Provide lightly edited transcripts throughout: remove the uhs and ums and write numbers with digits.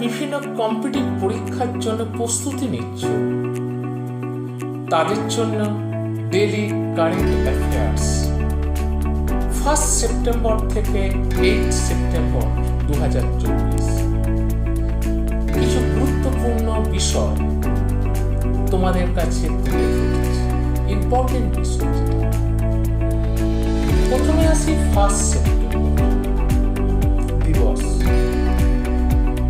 বিভিন্ন কম্পিটিটিভ পরীক্ষার জন্য প্রস্তুতি নিচ্ছ, তাদের জন্য ডেইলি কারেন্ট অ্যাফেয়ার্স 1 সেপ্টেম্বর থেকে 8 সেপ্টেম্বর 2024। কিছু গুরুত্বপূর্ণ বিষয় তোমাদের কাছে তুলে ধরেছি, ইম্পর্টেন্ট বিষয়। প্রথমে আসি 1 সেপ্টেম্বর দিবস।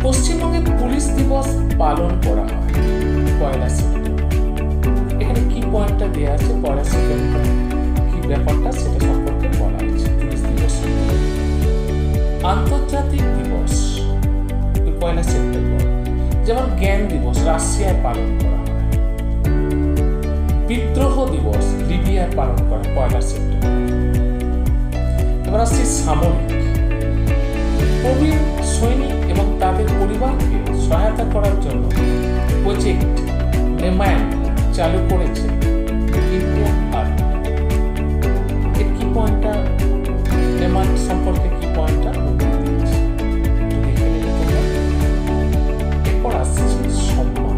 পশ্চিমবঙ্গে পুলিশ দিবস পালন করা হয় 1 সেপ্টেম্বর। এখানে কি পয়েন্টটা দেওয়া আছে, 1 সেপ্টেম্বর কি ব্যাপারটা সেটা সম্পর্কে বলা হয়েছে। পুলিশ দিবস আন্তর্জাতিক দিবস 1 সেপ্টেম্বর, যেমন জ্ঞান দিবস রাশিয়ায় পালন করা হয়। বিদ্রোহ দিবস লিবিয়ায় পালন করা 1 সেপ্টেম্বর। এবার আসছি সামরিক। প্রবীণ সৈনিক এবং তাদের পরিবারকে সহায়তা করার জন্য প্রজেক্ট নেম্যান চালু করেছে ইন্ডিয়ান আর্মি। এর কি পয়েন্টটা, নেম্যান সম্পর্কে কি পয়েন্টটা এরপর আসছে সম্মান।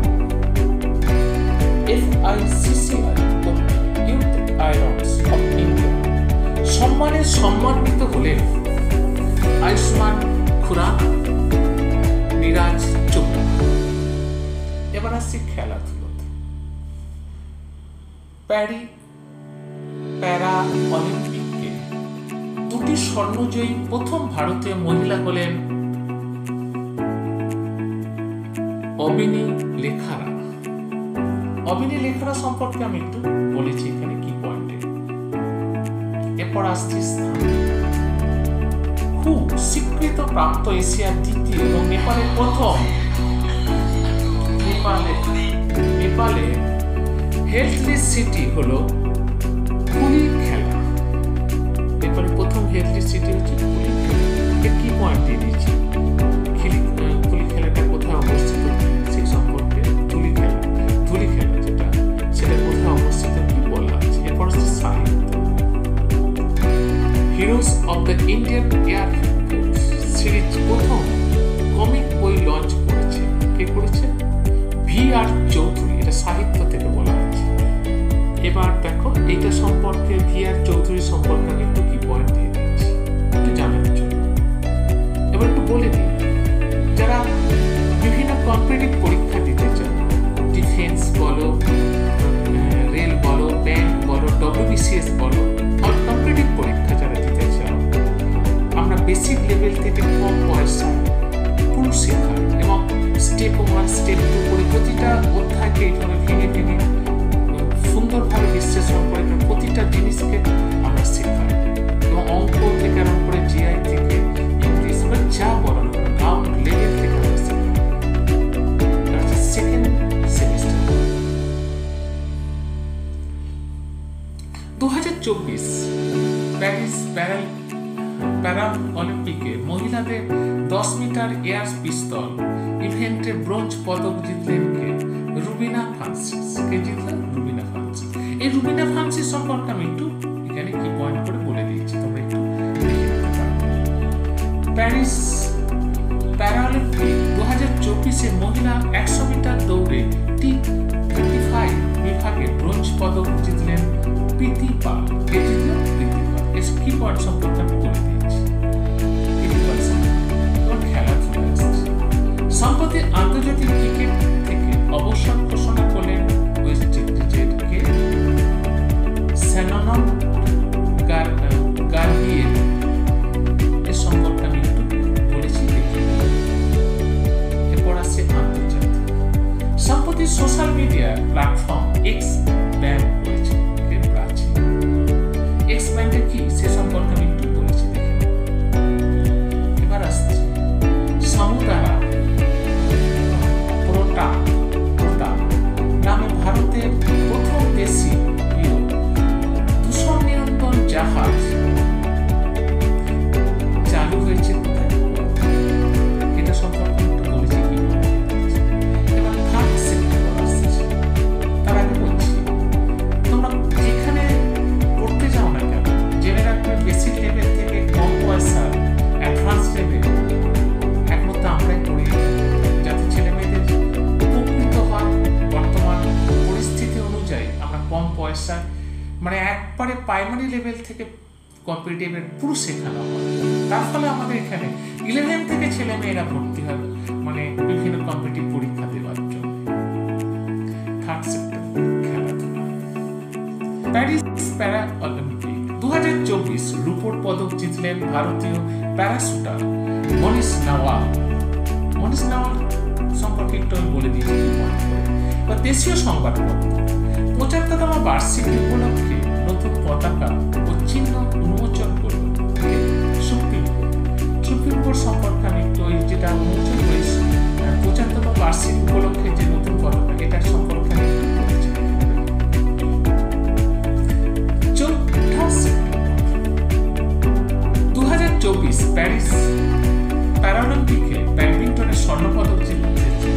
FICCI ইউথ আইরনস অফ ইন্ডিয়া সম্মানে সম্মানিত হলেন আয়ুষ্মান খুরানা, নীরাজ চোপড়া। এবার আসছি খেলাধুলোতে। প্যারা অলিম্পিকে 2টি স্বর্ণজয়ী প্রথম ভারতীয় মহিলা হলেন অবিনী লেখারা। অবিনী লেখারা সম্পর্কে আমি একটু বলেছি এখানে কি পয়েন্টে। এরপর আসছি স্থান। স্বীকৃত প্রাপ্ত এশিয়ার দ্বিতীয় এবং নেপালের প্রথম নেপালে হেলথলি সিটি হলো কুলিখেলা। নেপালের প্রথম হেলথলি সিটি হচ্ছে কুলিখেলা। এর কি পয়েন্ট দিয়ে দিয়েছি, কুলিখেলাটা কোথায় অবস্থিত সে সম্পর্কে, ধুলিখেলা যেটা সেটা কোথায় অবস্থিত কি বলা আছে। এরপর হচ্ছে সাহিত্য। Heroes of the Indian air series প্রথম কমিক বই লঞ্চ করেছে, কে করেছে? VR চৌধুরী। এটা সাহিত্য থেকে বলা হয়েছে। এবার দেখো এইটা সম্পর্কে, VR চৌধুরী সম্পর্কে আমি একটু কি পয়েন্ট দিয়ে দিচ্ছি একটু জানার জন্য। এবার একটু বলে দিই, যারা বিভিন্ন কম্পিটিটিভ পরীক্ষা দিতে চান, ডিফেন্স বলো, রেল বলো, ব্যাংক বলো, WBCS বলো, অল কম্পিটিটিভ পরীক্ষা যারা দিতে চান, আমরা বেসিক লেভেল থেকে কম পয়সা পুরো শেখা এবং স্টেপ 1 স্টেপ 2 করে প্রতিটা অধ্যায়কে এইভাবে ভেঙে ভেঙে সুন্দরভাবে বিশ্লেষণ করে প্রতিটা জিনিসকে আমরা শেখাই এবং অঙ্ক থেকে আরম্ভ করে GI থেকে ইংলিশ বা যা বলা গ্রাউন্ড লেভেল থেকে আমরা শেখাই। সেকেন্ড সেমিস্টার 2024 প্যারিস প্যারা অলিম্পিকে মহিলাদের 10 মিটার এয়ার পিস্তল ইভেন্টে ব্রোঞ্জ পদক জিতলেন কে? রুবিনা ফ্রান্সিস। কে জিতলেন? রুবিনা ফ্রান্সিস। এই রুবিনা ফ্রান্সিস সম্পর্কে আমি একটু এখানে কি পয়েন্ট করে বলে দিয়েছি, তোমরা একটু দেখে নিতে পারো। প্যারিস প্যারালিম্পিক 2024 মহিলা 100 মিটার দৌড়ে T35 বিভাগে ব্রোঞ্জ পদক জিতলেন প্রীতি পাল। কে জিতলেন? প্রীতি পাল। এর কি পয়েন্ট সম্পর্কে আমি বলে দিয়েছি। খেলাধুলা সম্প্রতি আন্তর্জাতিক ক্রিকেট থেকে অবসর ঘোষণা করলেন ওয়েস্ট ইন্ডিজের কে? স্যানন গার্বিয়ের। এর সম্পর্কে আমি একটু বলেছি, দেখি। এরপর আসছে আন্তর্জাতিক। সম্প্রতি social media platform X ban করেছে ব্রাজিল। এক্স ব্যানটা কি সে সম্পর্কে আমি একটু বলেছি, দেখি। এবার আসছে সমুদারা নামে ভারতের প্রথম দেশি দূষণ নিয়ন্ত্রণ জাহাজ চালু হয়েছে কোথায়? এটা সম্পর্কে একটু বলেছি কি। এবার 3rd সেপ্টেম্বর আসছে। তার আগে বলছি, তোমরা যেখানে পড়তে যাও না কেন, জেনে রাখবে বেসিক লেভেল থেকে কম পয়সা অ্যাডভান্স লেভেল একমাত্র আমরাই পড়ি, যারা পয়সায় মানে একবারে প্রাইমারি লেভেল থেকে কম্পিটিটিভের পুরো শেখানো হয়। তার ফলে আমাদের এখানে 11 থেকে ছেলেমেয়েরা ভর্তি হয় মানে বিভিন্ন কম্পিটিটিভ পরীক্ষা দেওয়ার জন্য। 3 সেপ্টেম্বর খেলাধুলা। প্যারিস প্যারা অলিম্পিক 2024 রূপোর পদক জিতলেন ভারতীয় প্যারাশুটার মনীষ নাওয়াল। মনীষ নাওয়াল সম্পর্কে একটু আমি বলে দিয়েছি বা দেশীয় সংবাদপত্র 75তম বার্ষিকী উপলক্ষে নতুন পতাকা ও চিহ্ন উন্মোচন করল সুপ্রিম কোর্ট। সুপ্রিম কোর্ট সম্পর্কে আমি একটু যেটা উন্মোচন করেছি 75তম বার্ষিকী উপলক্ষে যে নতুন পতাকা এটা সম্পর্কে আমি একটু বলেছি। 4 সেপ্টেম্বর 2024 প্যারিস প্যারালিম্পিকে ব্যাডমিন্টনে স্বর্ণপদক জিতেছে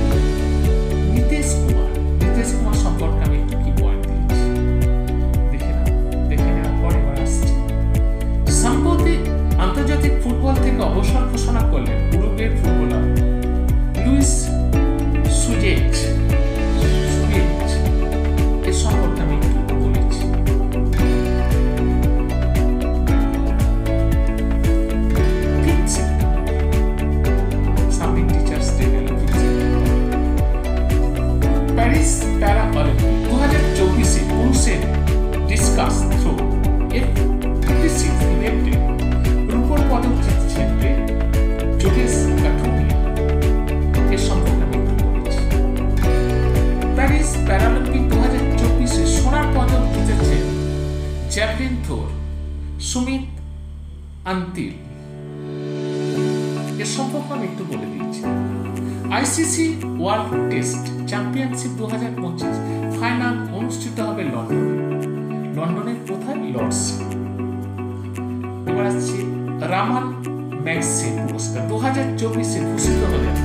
নীতিশ কুমার। নীতিশ কুমার সম্পর্কে আমি একটু কি পয়েন্ট দিয়েছি দেখে নেওয়ার পর এবার আসছি। সম্প্রতি আন্তর্জাতিক ফুটবল থেকে অবসর ঘোষণা করলেন উরুগুয়ের ফুটবলার লুইস সুজেজ। এর সম্পর্কে আমি একটু বলেছি। প্যারিস প্যারা অলিম্পিক 2024 পুরুষের ডিসকাস থ্রো F56 ইভেন্টে রূপোর পদক জিতেছেন যোগেশ কাঠুরিয়া। এর সম্পর্কে আমি একটু বলেছি। প্যারিস প্যারালিম্পিক 2024 সোনার পদক জিতেছেন জ্যাভলিন থ্রোর সুমিত আন্তিল। এর সম্পর্কে আমি একটু বলে দিয়েছি। ICC world test championship 2025 final অনুষ্ঠিত হবে লন্ডনের কোথায়? লর্ডসে। এবার আসছি রামান ম্যাগসেসে পুরস্কার 2024 ভূষিত হলেন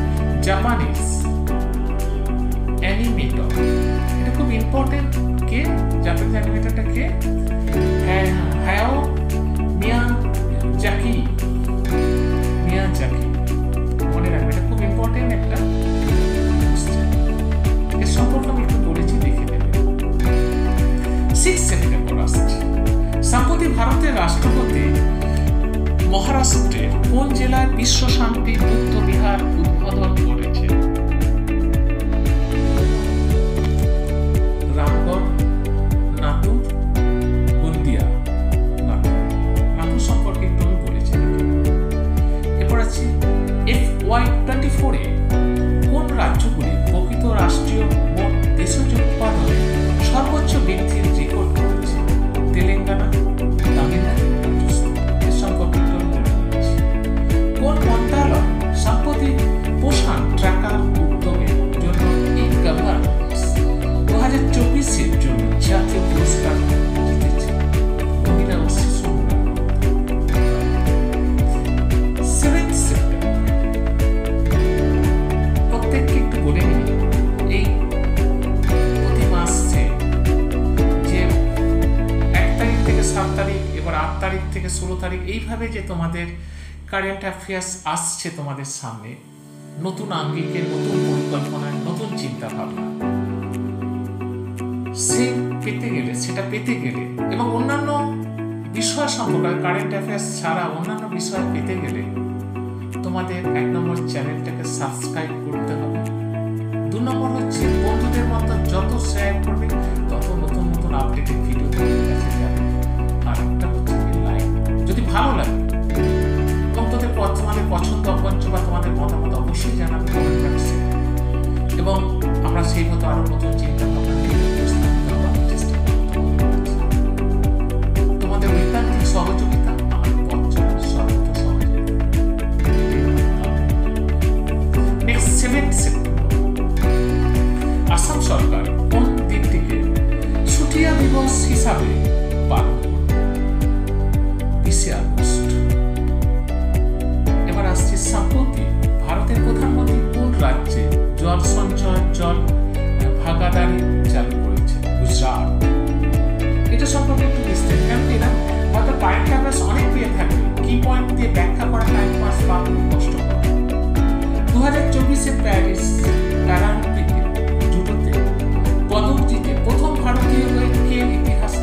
জাপানিজ অ্যানিমেটর। এটা খুব ইম্পর্টেন্ট। কে জাপানিজ অ্যানিমেটরটা কে? Hayao Miyazaki. মনে রাখবে এটা খুব ইম্পর্টেন্ট একটা কোশ্চেন। এর সম্পর্কে আমি একটু বলেছি, দেখে নেবে। 6 সেপ্টেম্বর আসছে। সম্প্রতি ভারতের রাষ্ট্রপতি মহারাষ্ট্রের কোন জেলায় বিশ্ব শান্তি বুদ্ধ বিহার উদ্বোধন করেছে? রামগড়, নাতুর, গোন্দিয়া। নাতুর সম্পর্কে একটু আমি বলেছি। এরপর আছে FY24 কোন রাজ্যগুলি প্রকৃত রাষ্ট্রীয় মোট দেশজ উৎপাদনে সর্বোচ্চ বৃদ্ধির রেকর্ড করেছে? তেলেঙ্গানা, তামিলনাড়ু, রাজস্থান। এর সম্পর্কে একটু বলে দিচ্ছি। কোন মন্ত্রণালয় সম্প্রতি পোষণ ট্র্যাকার উদ্যোগের জন্য ই-গভর্নেন্স 2024 জন্য জাতীয় পুরস্কার জিতেছে? মহিলা ও শিশু উন্নয়ন। 7 সেপ্টেম্বর প্রত্যেককে একটু বলে নিই এই প্রতি মাসে যে 1 তারিখ থেকে 7 তারিখ, এবার 8 তারিখ থেকে 16 তারিখ, এইভাবে যে তোমাদের কারেন্ট অ্যাফেয়ার্স আসছে তোমাদের সামনে, নতুন আঙ্গিকে, নতুন পরিকল্পনায়, নতুন চিন্তা ভাবনা, সেটা পেতে গেলে এবং অন্যান্য বিষয় সম্পর্কে কারেন্ট অ্যাফেয়ার্স ছাড়া অন্যান্য বিষয় পেতে গেলে তোমাদের 1 নম্বর চ্যানেলটাকে সাবস্ক্রাইব করতে হবে। 2 নম্বর হচ্ছে বন্ধুদের মতো যত শেয়ার করবে তত নতুন নতুন আপডেটেড ভিডিও তোমাদের কাছে যাবে। আর একটা হচ্ছে লাইক, যদি ভালো লাগে এবং তোমাদের পছন্দ অপছন্দ বা তোমাদের মতামত অবশ্যই জানাবে কমেন্ট বক্সে, এবং আমরা সেই মতো আরো নতুন চিন্তা ভাবনা নিয়ে উপস্থাপিত হওয়ার চেষ্টা করব। তোমাদের ঐকান্তিক সহযোগিতা আমার পথ চলার সর্বত সহযোগিতা। নেক্সট 7 সেপ্টেম্বর আসাম সরকার কোন দিনটিকে ছুটিয়া দিবস হিসাবে পালন করবে? 20 আগস্ট। এবার আসছে সম্প্রতি ভারতের প্রধানমন্ত্রী কোন রাজ্যে জল সঞ্চয় জল ভাগাদারি চালু করেছে? গুজরাট। এটা সম্পর্কে একটু বিস্তারিত, কারণ এরা হয়তো পয়েন্ট অ্যাফেয়ার্স অনেক পেয়ে থাকবে, কি পয়েন্ট দিয়ে ব্যাখ্যা করা টাইম পাস বা কষ্টকর। 2024 প্যারিস প্যারালিম্পিকে জুডোতে পদক জিতে প্রথম ভারতীয় হয়ে কে ইতিহাস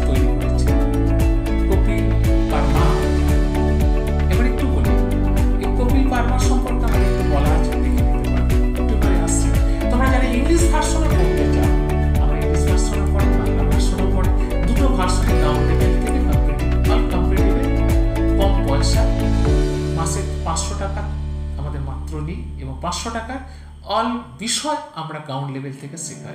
অল বিষয় আমরা গ্রাউন্ড লেভেল থেকে শেখাই।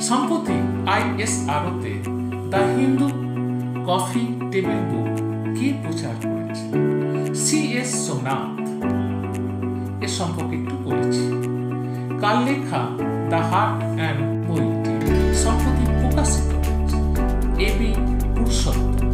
সম্প্রতি ISRO-তে the Hindu coffee table book কি প্রচার করেছে? CS সোমনাথ এর সম্পর্কে একটু বলেছি। কার লেখা দ্য হার্ট অ্যান্ড বইটি সম্প্রতি প্রকাশিত হয়েছে। এবি পুরুষোত্তম